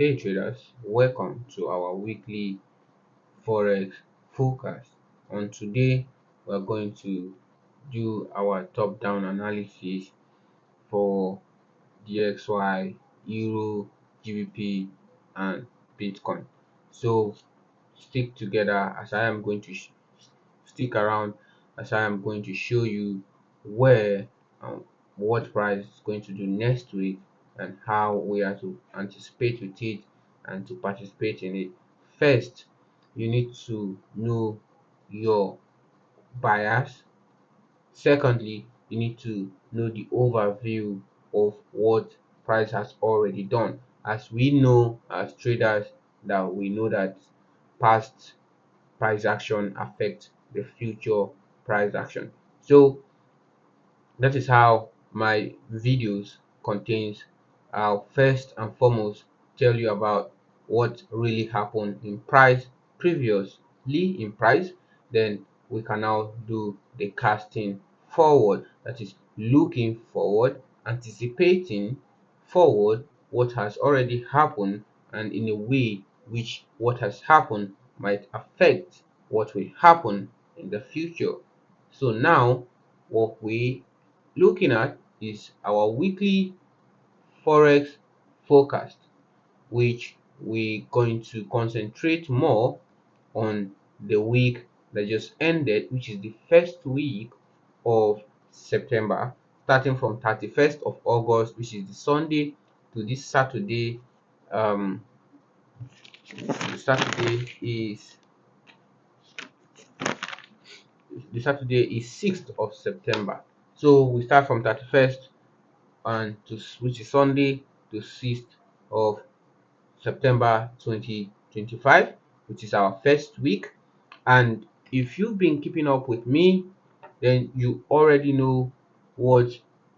Hey traders, welcome to our weekly Forex forecast. On today, we're going to do our top-down analysis for DXY, Euro, GBP, and Bitcoin. So stick together as I am going to stick around as I am going to show you where what price is going to do next week and how we are to anticipate with it and to participate in it. First, you need to know your bias. Secondly, you need to know the overview of what price has already done. As we know as traders that we know that past price action affect the future price action. So that is how my videos contains. I'll first and foremost tell you about what really happened in price previously in price. Then we can now do the casting forward, that is looking forward, anticipating forward what has already happened, and in a way which what has happened might affect what will happen in the future. So now what we looking at is our weekly forex forecast, which we're going to concentrate more on the week that just ended, which is the first week of September, starting from 31st of August, which is the Sunday, to this Saturday. The Saturday is the Saturday is 6th of September. So we start from 31st and to which is Sunday to 6th of September 2025, which is our first week. And if you've been keeping up with me, then you already know what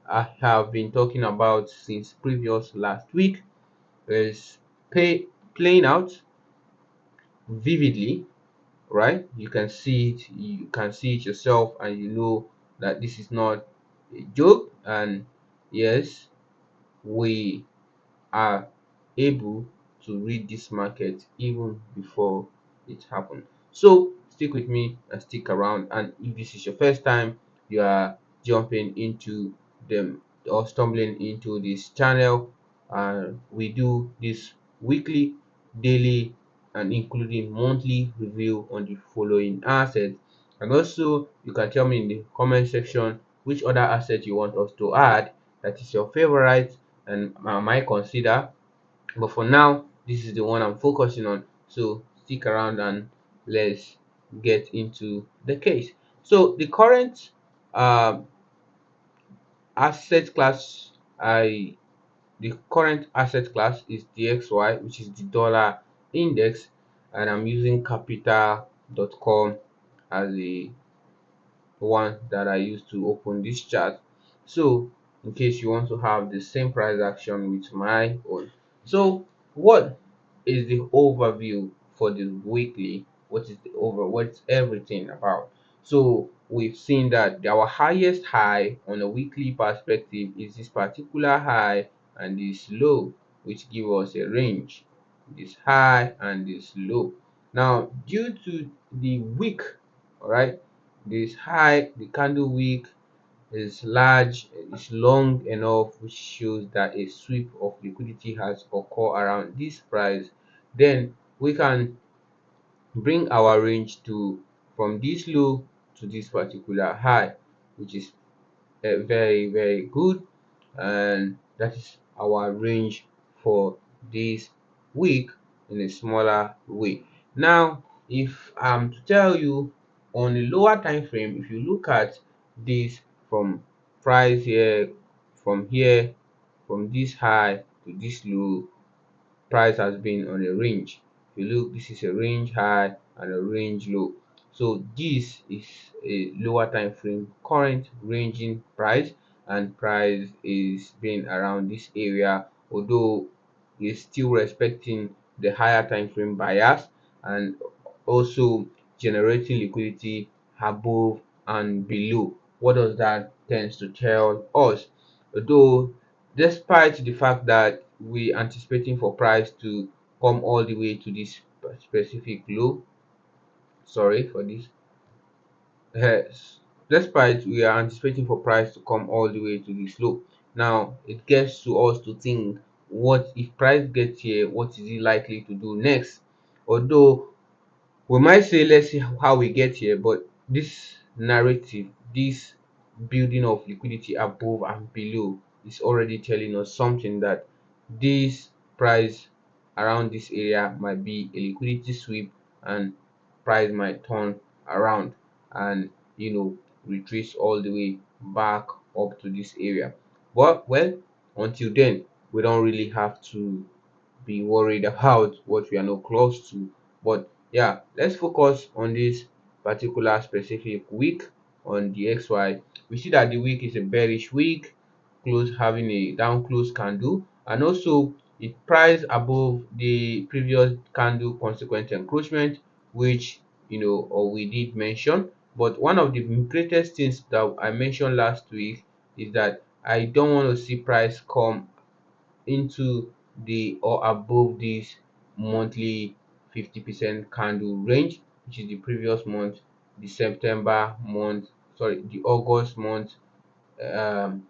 I have been talking about since previous last week. Is playing out vividly, right? You can see it yourself, and you know that this is not a joke. And yes, we are able to read this market even before it happened. So stick with me and stick around. And if this is your first time you are jumping into them or stumbling into this channel, we do this weekly, daily, and including monthly review on the following assets. And also you can tell me in the comment section which other asset you want us to add that is your favorite and I might consider, but for now this is the one I'm focusing on. So stick around and let's get into the case. So uh, asset class I the current asset class is DXY, which is the dollar index, and I'm using capital.com as the one that I use to open this chart. So in case you want to have the same price action with my own. So what is the overview for the weekly? What's everything about? So we've seen that our highest high on a weekly perspective is this particular high and this low, which give us a range, this high and this low. Now due to the week, all right, this high, the candle wick is large, is long enough, which shows that a sweep of liquidity has occurred around this price. Then we can bring our range to from this low to this particular high, which is very good, and that is our range for this week in a smaller way. Now if I'm to tell you on a lower time frame, if you look at this from price here, from here, from this high to this low, price has been on a range. If you look, this is a range high and a range low. So this is a lower time frame current ranging price, and price is being around this area, although it's still respecting the higher time frame bias and also generating liquidity above and below. What does that tends to tell us? Although despite the fact that we anticipating for price to come all the way to this specific low. Sorry for this. Yes, despite we are anticipating for price to come all the way to this low. Now it gets to us to think, what if price gets here, what is it likely to do next? Although we might say let's see how we get here, but this narrative, this building of liquidity above and below, is already telling us something, that this price around this area might be a liquidity sweep, and price might turn around and retrace all the way back up to this area. But well, until then, we don't really have to be worried about what we are not close to. But yeah, let's focus on this particular specific week on the XY. We see that the week is a bearish week, close having a down close candle, and also it priced above the previous candle consequent encroachment, which or we did mention. But one of the greatest things that I mentioned last week is that I don't want to see price come into the or above this monthly 50% candle range, which is the previous month, the September month, sorry, the August month, um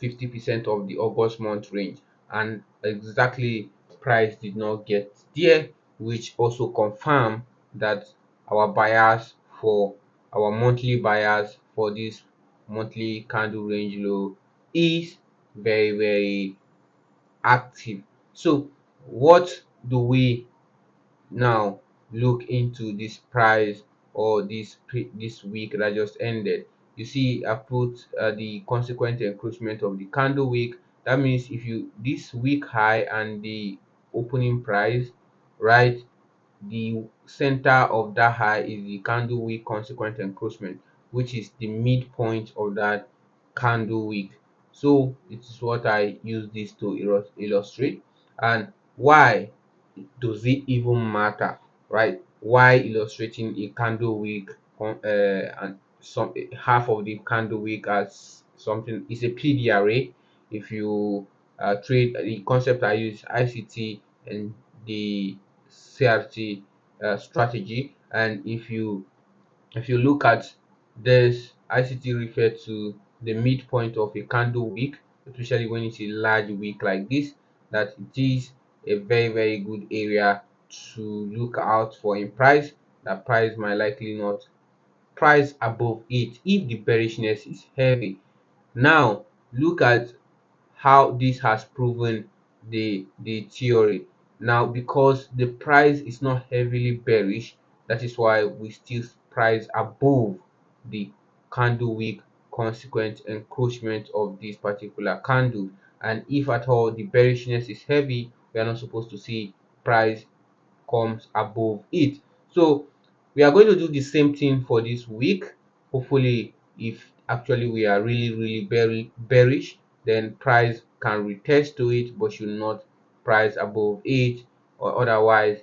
50% of the August month range. And exactly, price did not get there, which also confirm that our buyers for our monthly buyers for this monthly candle range low is very active. So what do we now look into this price, or this week that just ended? You see, I put the consequent encroachment of the candle week. That means if you this week high and the opening price, right, the center of that high is the candle wick consequent encroachment, which is the midpoint of that candle wick. So it is what I use this to illustrate. And why does it even matter, right? Why illustrating a candle wick and some half of the candle wick as something is a PD array? If you trade, the concept I use ICT and the CRT strategy. And if you look at this, ICT refer to the midpoint of a candle wick, especially when it's a large wick like this, that it is a very good area to look out for in price. That price might likely not price above it if the bearishness is heavy. Now look at how this has proven the theory. Now, because the price is not heavily bearish, that is why we still price above the candle wick consequent encroachment of this particular candle. And if at all the bearishness is heavy, we are not supposed to see price comes above it. So we are going to do the same thing for this week. Hopefully, if actually we are really very bearish, then price can retest to it but should not price above it, or otherwise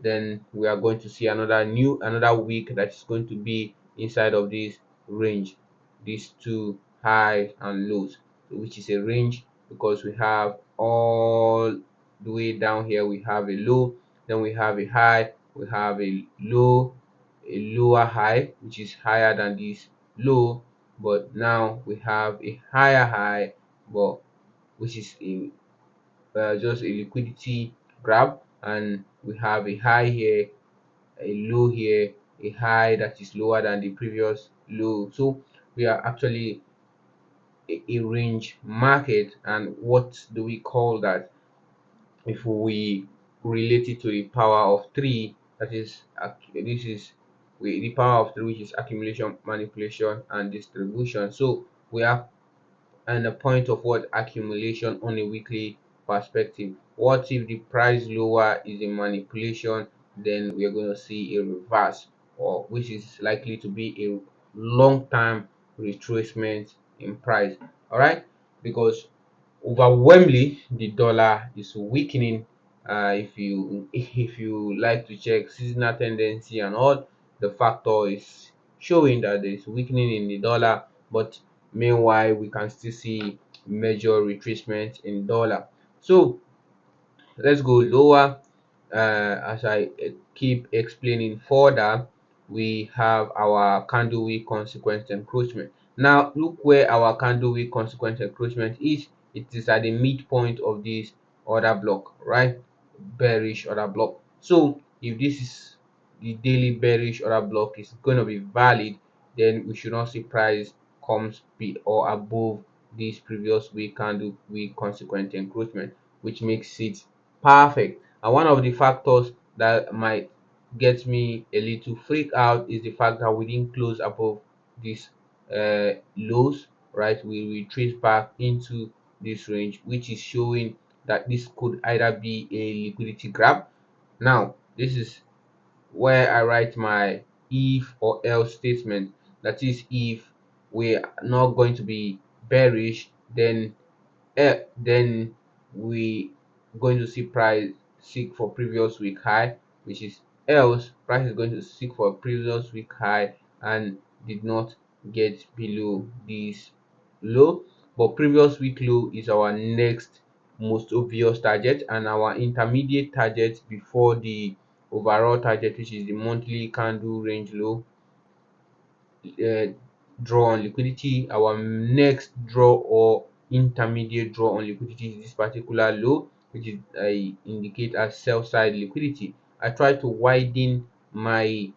then we are going to see another week that is going to be inside of this range, these two highs and lows, which is a range because we have all the way down here we have a low, then we have a high, we have a low, a lower high which is higher than this low, but now we have a higher high, but which is just a liquidity grab, and we have a high here, a low here, a high that is lower than the previous low. So we are actually a range market. And what do we call that? If we relate it to the power of three, that is this is the power of three, which is accumulation, manipulation and distribution. So we have and a point of what accumulation on a weekly perspective. What if the price lower is a manipulation? Then we are going to see a reverse, or which is likely to be a long-term retracement in price. All right, because overwhelmingly the dollar is weakening. If you like to check seasonal tendency and all, the factor is showing that there is weakening in the dollar, but meanwhile we can still see major retracement in dollar. So Let's go lower. As I keep explaining further, we have our candle week consequence encroachment. Now look where our candle week consequence encroachment is. It is at the midpoint of this order block, right? Bearish order block. So if this is the daily bearish order block is going to be valid, then we should not see price comes be or above this previous week candle week consequent encroachment, which makes it perfect. And one of the factors that might get me a little freak out is the fact that we didn't close above these lows, right? We retrace back into this range, which is showing that this could either be a liquidity grab. Now this is where I write my if or else statement. That is, if we're not going to be bearish, then we going to see price seek for previous week high, which is else price is going to seek for previous week high and did not get below this low. But previous week low is our next most obvious target, and our intermediate target before the overall target, which is the monthly candle range low, uh, draw on liquidity. Our next draw or intermediate draw on liquidity is this particular low, which is I indicate as sell side liquidity. I try to widen my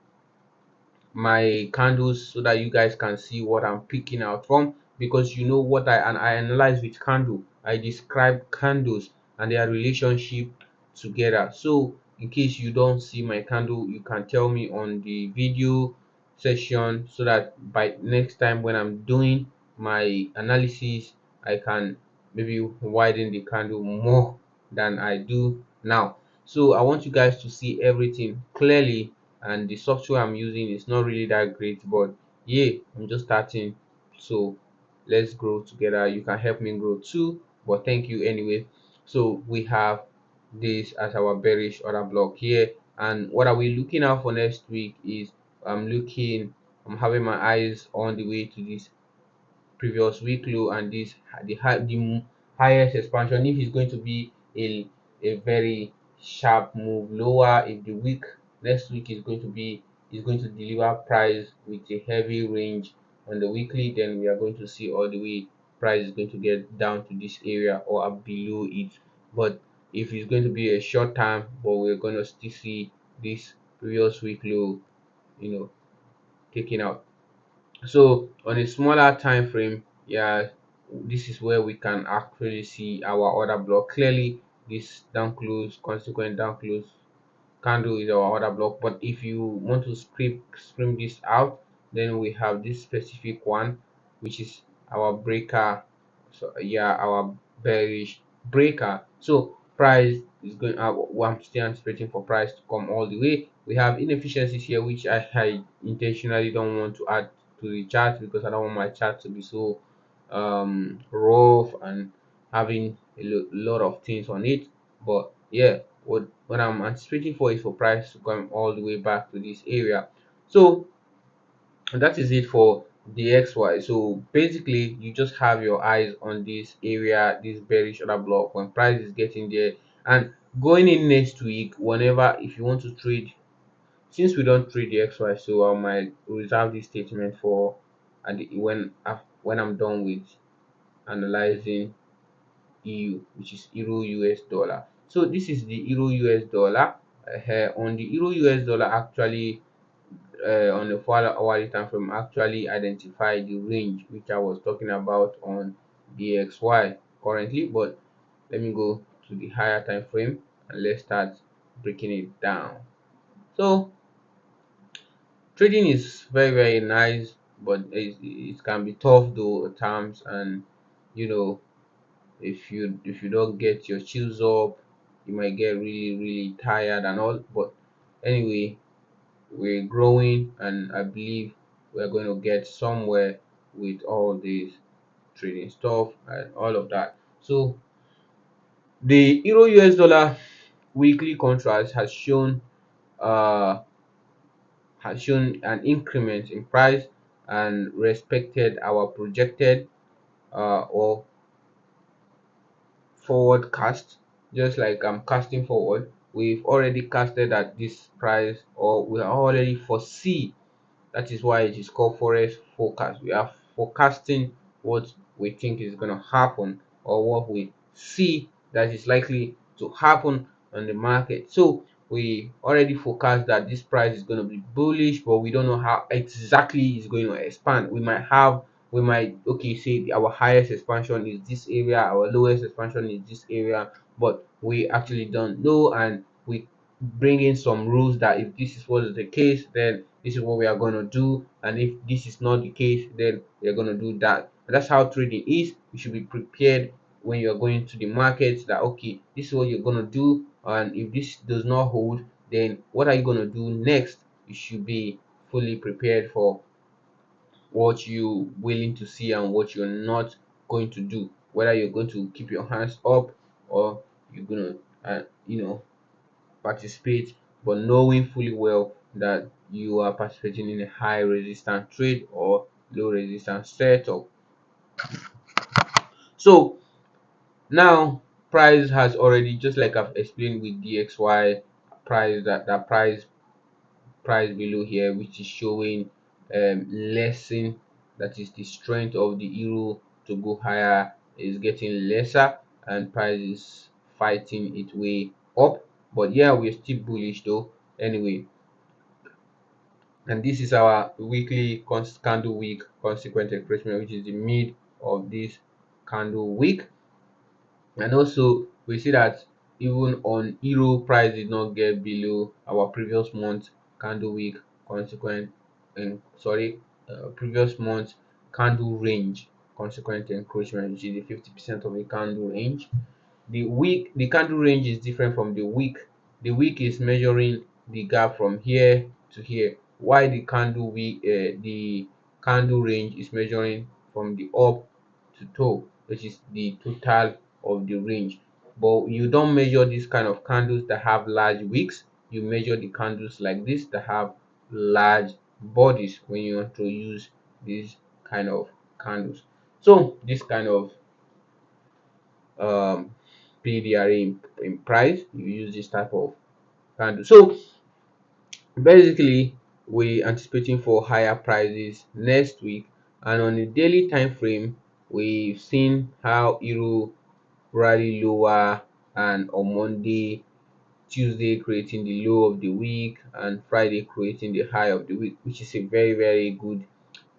candles so that you guys can see what I'm picking out from, because you know what I analyze with candle. I describe candles and their relationship together. So in case you don't see my candle, you can tell me on the video session so that by next time when I'm doing my analysis, I can maybe widen the candle more than I do now. So I want you guys to see everything clearly, and the software I'm using is not really that great, but yeah, I'm just starting. So let's grow together. You can help me grow too, but thank you anyway. So we have this as our bearish order block here, and what are we looking out for next week is I'm having my eyes on the way to this previous week low, and this the highest expansion if it's going to be a very sharp move lower. If the week next week is going to deliver price with a heavy range on the weekly, then we are going to see all the way price is going to get down to this area or up below it. But if it's going to be a short time, but we're going to still see this previous week low, you know, taking out. So on a smaller time frame, yeah, this is where we can actually see our order block clearly. This down close, consequent down close candle is our order block. But if you want to scream this out, then we have this specific one, which is our breaker. So yeah, our bearish breaker. So price is going up. I'm still anticipating for price to come all the way. We have inefficiencies here, which I intentionally don't want to add to the chart because I don't want my chart to be so rough and having lot of things on it. But yeah, what I'm anticipating for is for price to come all the way back to this area. So that is it for DXY. So basically you just have your eyes on this area, this bearish order block when price is getting there, and going in next week whenever if you want to trade, since we don't trade the XY, so I might reserve this statement for when I'm done with analyzing EU, which is Euro US dollar. So this is the Euro US dollar. On the Euro US dollar, actually, on the 4 hourly time frame, actually identify the range which I was talking about on DXY currently. But let me go to the higher time frame and let's start breaking it down. So trading is very nice, but it can be tough though at times, and you know, if you don't get your chills up, you might get really tired and all. But anyway, we're growing, and I believe we're going to get somewhere with all this trading stuff and all of that. So the Euro US dollar weekly contract uh has shown an increment in price and respected our projected or forecast. just like I'm casting forward, we've already casted at this price, or we are already foresee. That is why it is called forex forecast. We are forecasting what we think is going to happen, or what we see that is likely to happen on the market. So we already forecast that this price is going to be bullish, but we don't know how exactly it's going to expand. We might, okay, say our highest expansion is this area, our lowest expansion is this area, but we actually don't know, and we bring in some rules that if this is what is the case, then this is what we are going to do, and if this is not the case, then we are going to do that. And that's how trading is. You should be prepared when you're going to the market, that okay, this is what you're going to do, and if this does not hold, then what are you going to do next? You should be fully prepared for what you willing to see and what you're not going to do, whether you're going to keep your hands up, or you're going to participate, but knowing fully well that you are participating in a high resistance trade or low resistance setup. So now price has already, just like I've explained with DXY, price, that price below here, which is showing lessen, that is the strength of the euro to go higher is getting lesser, and price is fighting its way up. But yeah, we're still bullish though. Anyway, and this is our weekly candle week consequent encroachment, which is the mid of this candle week. And also we see that even on euro, price did not get below our previous month candle week consequent, and sorry, previous month candle range consequent encroachment, which is the 50% of the candle range. The candle range is different from the week. The week is measuring the gap from here to here, while the candle range is measuring from the up to toe, which is the total of the range. But you don't measure this kind of candles that have large wicks. You measure the candles like this that have large bodies when you want to use these kind of candles. So this kind of PDRA in price, you use this type of candle. So basically, we anticipating for higher prices next week, and on the daily time frame, we've seen how euro rally lower, and on Monday, Tuesday creating the low of the week, and Friday creating the high of the week, which is a very good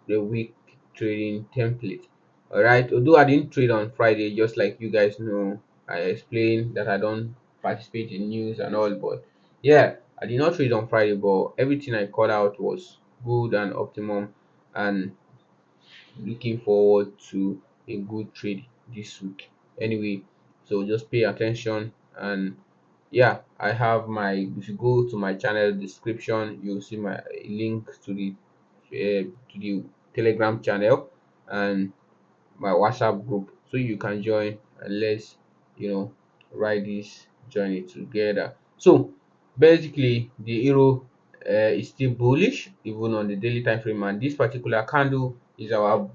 the week trading template. All right, although I didn't trade on Friday, just like you guys know, I explained that I don't participate in news and all, but yeah, I did not trade on Friday, but everything I called out was good and optimum, and looking forward to a good trade this week. Anyway, so just pay attention, and yeah, I have my, if you go to my channel description, you'll see my link to the Telegram channel and my WhatsApp group, so you can join, and let's ride this journey together. So basically, the euro is still bullish even on the daily time frame, and this particular candle is our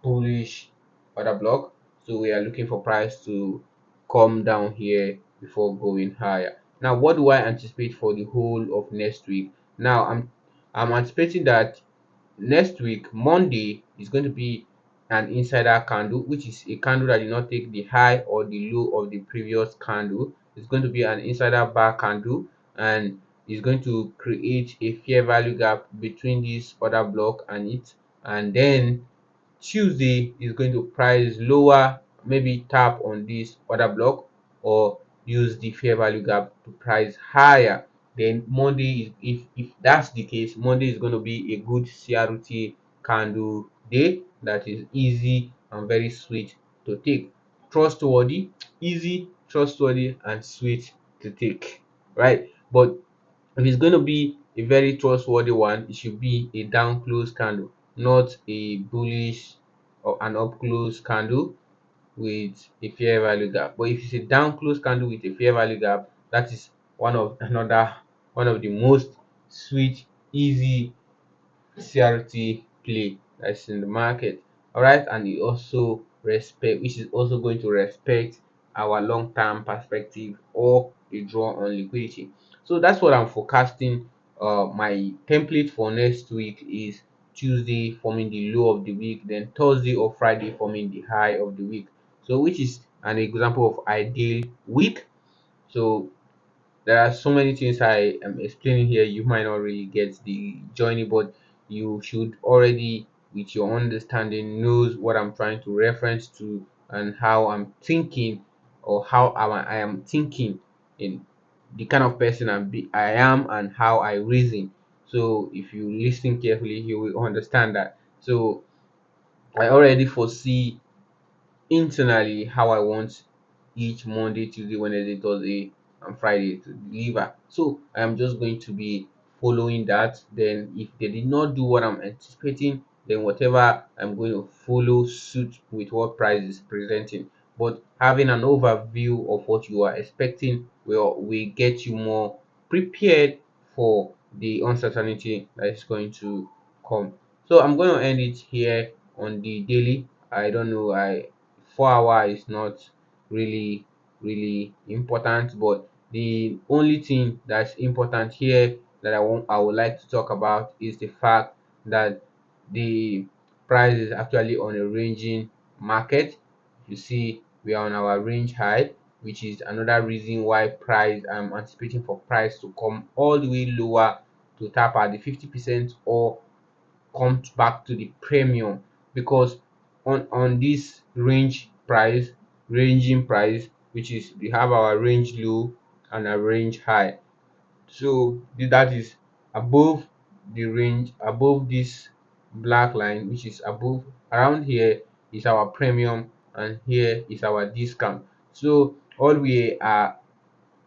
bullish order block. So we are looking for price to come down here before going higher. Now, what do I anticipate for the whole of next week? Now, I'm anticipating that next week Monday is going to be an insider candle, which is a candle that did not take the high or the low of the previous candle. It's going to be an insider bar candle, and it's going to create a fair value gap between this order block and it. And then Tuesday is going to price lower, maybe tap on this order block, or use the fair value gap to price higher. Then Monday, if that's the case, Monday is going to be a good CRT candle day that is easy and very sweet to take. Trustworthy, easy, trustworthy, and sweet to take, right? But if it's going to be a very trustworthy one, it should be a down close candle, not a bullish or an up close candle with a fair value gap. But if it's a down close candle with a fair value gap, that is one of the most sweet, easy CRT play that's in the market. All right, and it also respect, which is also going to respect our long-term perspective or a draw on liquidity. So that's what I'm forecasting. My template for next week is Tuesday forming the low of the week, then Thursday or Friday forming the high of the week. So which is an example of ideal week. So there are so many things I am explaining here, you might not really get the journey, but you should already, with your understanding, knows what I'm trying to reference to and how I'm thinking, or how I am thinking in the kind of person I am and how I reason. So if you listen carefully, you will understand that. So I already foresee internally how I want each Monday, Tuesday, Wednesday, Thursday, and Friday to deliver. So I am just going to be following that. Then if they did not do what I'm anticipating, then whatever I'm going to follow suit with what price is presenting. But having an overview of what you are expecting will get you more prepared for the uncertainty that is going to come. So I'm going to end it here on the daily. I don't know, I 4 hour is not really important, but the only thing that's important here that I would like to talk about is the fact that the price is actually on a ranging market. You see, we are on our range high, which is another reason why price, I'm anticipating for price to come all the way lower to tap at the 50% or come back to the premium, because on this ranging price, which is, we have our range low and a range high. So that is above the range, above this black line, which is above, around here is our premium and here is our discount. So all we are,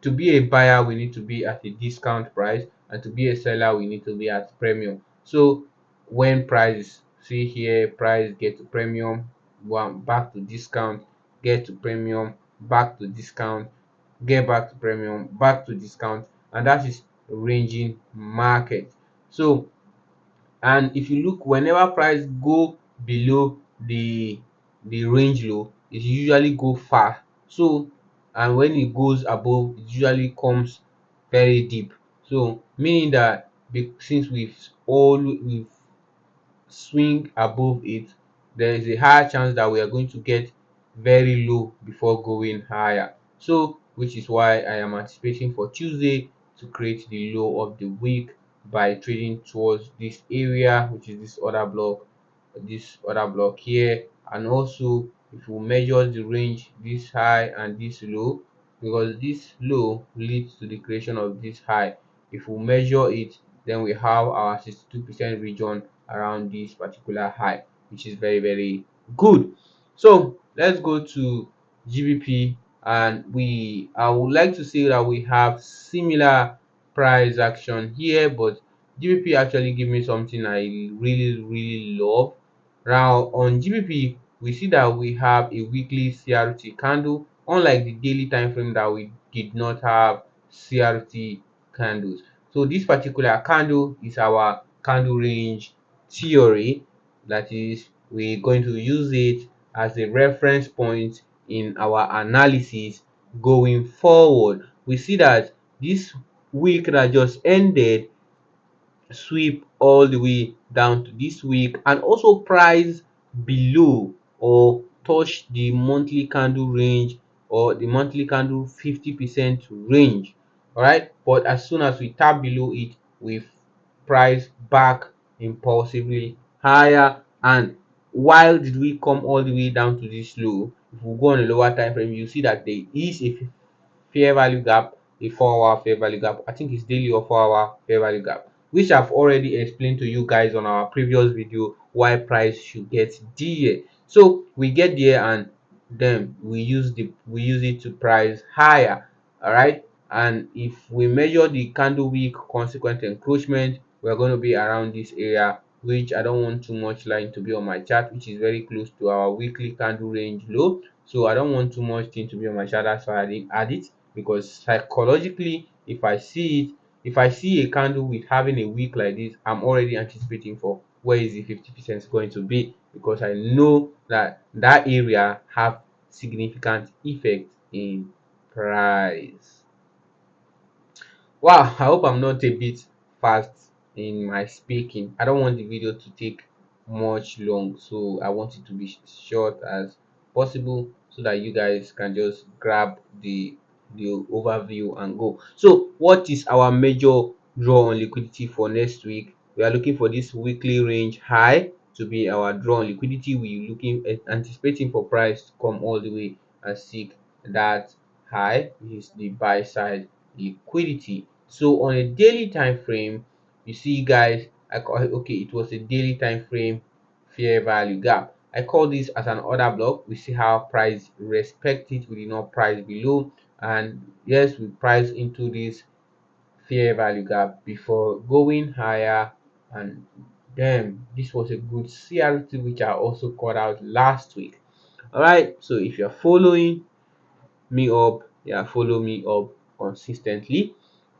to be a buyer we need to be at a discount price, and to be a seller we need to be at premium. So when price, see here, price get to premium, one back to discount, get to premium, back to discount, get back to premium, back to discount, and that is ranging market. So, and if you look, whenever price go below the range low, it usually go far. So, and when it goes above, it usually comes very deep. So meaning that, since we've swing above it, there is a higher chance that we are going to get very low before going higher. So which is why I am anticipating for Tuesday to create the low of the week by trading towards this area, which is this other block here. And also, if we measure the range, this high and this low, because this low leads to the creation of this high, if we measure it, then we have our 62% region around this particular high, which is very good. So let's go to GBP, and I would like to say that we have similar price action here, but GBP actually give me something I really love. Now on GBP, we see that we have a weekly CRT candle, unlike the daily time frame that we did not have CRT candles. So this particular candle is our candle range theory. That is, we're going to use it as a reference point in our analysis going forward. We see that this week that just ended sweep all the way down to this week, and also price below or touch the monthly candle range, or the monthly candle 50% range. All right, but as soon as we tap below it, we price back impulsively higher. And while did we come all the way down to this low, if we go on a lower time frame, you see that there is a fair value gap, a 4 hour fair value gap. I think it's daily or 4 hour fair value gap, which I've already explained to you guys on our previous video why price should get there. So we get there, and then we use it to price higher. All right, and if we measure the candle week consequent encroachment, we're going to be around this area, which I don't want too much line to be on my chart, which is very close to our weekly candle range low. So I don't want too much thing to be on my chart, that's why I didn't add it. Because psychologically, if I see a candle with having a week like this, I'm already anticipating for where is the 50% going to be, because I know that that area have significant effect in price. Wow, I hope I'm not a bit fast in my speaking. I don't want the video to take much long, so I want it to be short as possible so that you guys can just grab the overview and go. So what is our major draw on liquidity for next week? We are looking for this weekly range high to be our draw on liquidity. We looking at anticipating for price to come all the way and seek that high, which is the buy side liquidity. So on a daily time frame, you see guys, I call it, okay, it was a daily time frame fair value gap. I call this as an order block. We see how price respect it. We did not price below, and yes, we price into this fair value gap before going higher. And then this was a good CRT which I also called out last week. All right, so if you're following me up, yeah, follow me up consistently,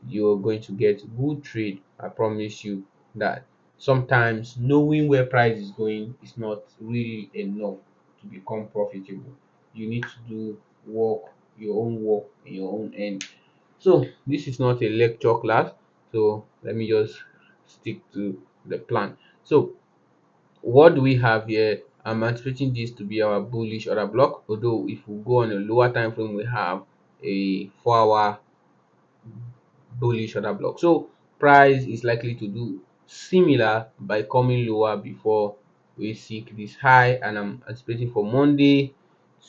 you're going to get good trade. I promise you that. Sometimes knowing where price is going is not really enough to become profitable. You need to do work, your own work in your own end. So this is not a lecture class, so let me just stick to the plan. So what do we have here? I'm anticipating this to be our bullish order block, although if we go on a lower time frame, we have a 4-hour bullish order block. So price is likely to do similar by coming lower before we seek this high, and I'm anticipating for Monday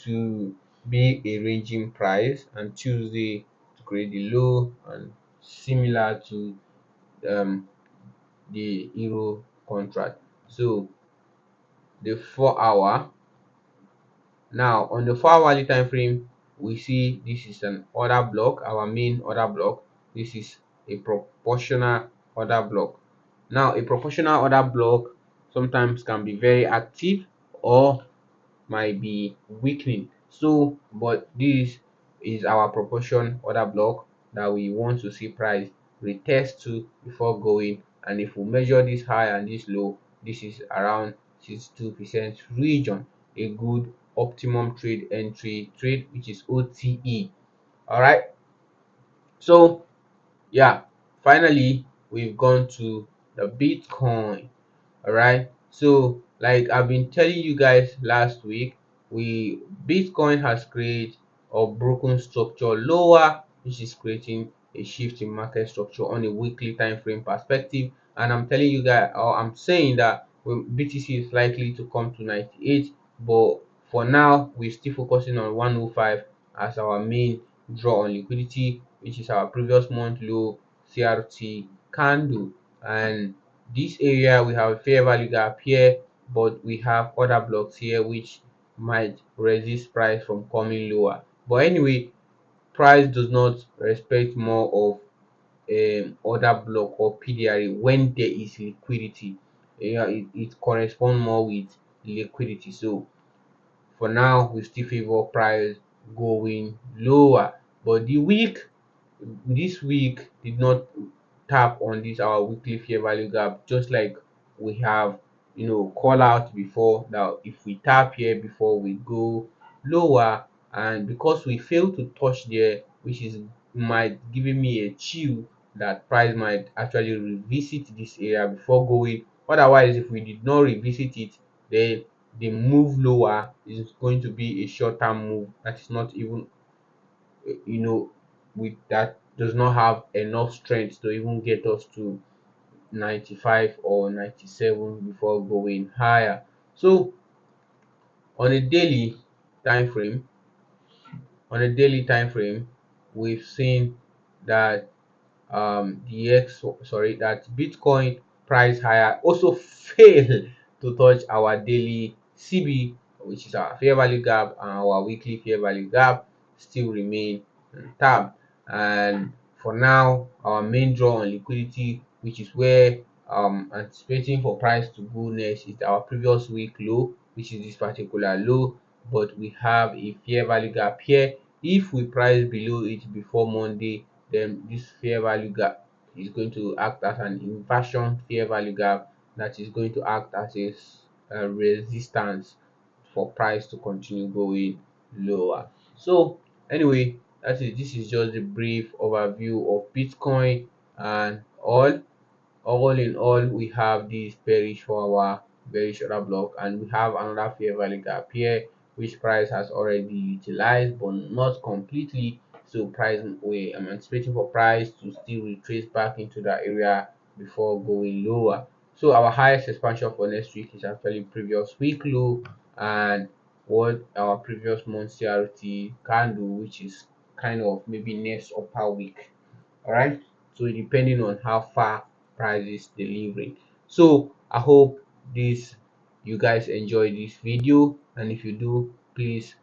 to be a ranging price and Tuesday to create the low, and similar to um, the euro contract. So the 4-hour. Now on the 4 hourly time frame, we see this is an order block, our main order block. This is a proportional order block. Now a proportional order block sometimes can be very active or might be weakening. So but this is our proportion order block that we want to see price retest to before going. And if we measure this high and this low, this is around 62% region, a good optimum trade entry trade, which is OTE. All right, so yeah, finally we've gone to the Bitcoin. All right, so like I've been telling you guys last week, we Bitcoin has created or broken structure lower, which is creating a shift in market structure on a weekly time frame perspective. And I'm telling you guys, or I'm saying that when BTC is likely to come to 98, but for now we're still focusing on 105 as our main draw on liquidity, which is our previous month low CRT candle. And this area we have a fair value gap here, but we have other blocks here which might resist price from coming lower. But anyway, price does not respect more of order block or PDRA when there is liquidity. Yeah, it corresponds more with liquidity. So for now we still favor price going lower, but this week did not tap on this our weekly fair value gap, just like we have call out before that if we tap here before we go lower. And because we fail to touch there, which is might giving me a chill that price might actually revisit this area before going. Otherwise, if we did not revisit it, then the move lower is going to be a short-term move that is not even with that does not have enough strength to even get us to 95 or 97 before going higher. So on a daily time frame, we've seen that that Bitcoin price higher also fail to touch our daily CB, which is our fair value gap, and our weekly fair value gap still remain intact. And for now, our main draw on liquidity, which is where anticipating for price to go next, is our previous week low, which is this particular low. But we have a fair value gap here. If we price below it before Monday, then this fair value gap is going to act as an inversion fair value gap that is going to act as a resistance for price to continue going lower. So Anyway, this is just a brief overview of Bitcoin and all in all, we have this bearish for our bearish order block, and we have another fair value gap here, which price has already utilized but not completely. So price, I'm anticipating for price to still retrace back into that area before going lower. So our highest expansion for next week is actually previous week low and what our previous month CRT candle, which is kind of maybe next upper week. All right, so depending on how far price is delivering. So I hope this you guys enjoy this video, and if you do, please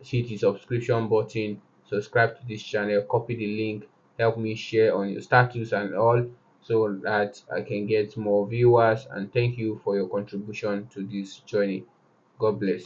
hit the subscription button, subscribe to this channel, copy the link, help me share on your status and all, so that I can get more viewers. And thank you for your contribution to this journey. God bless.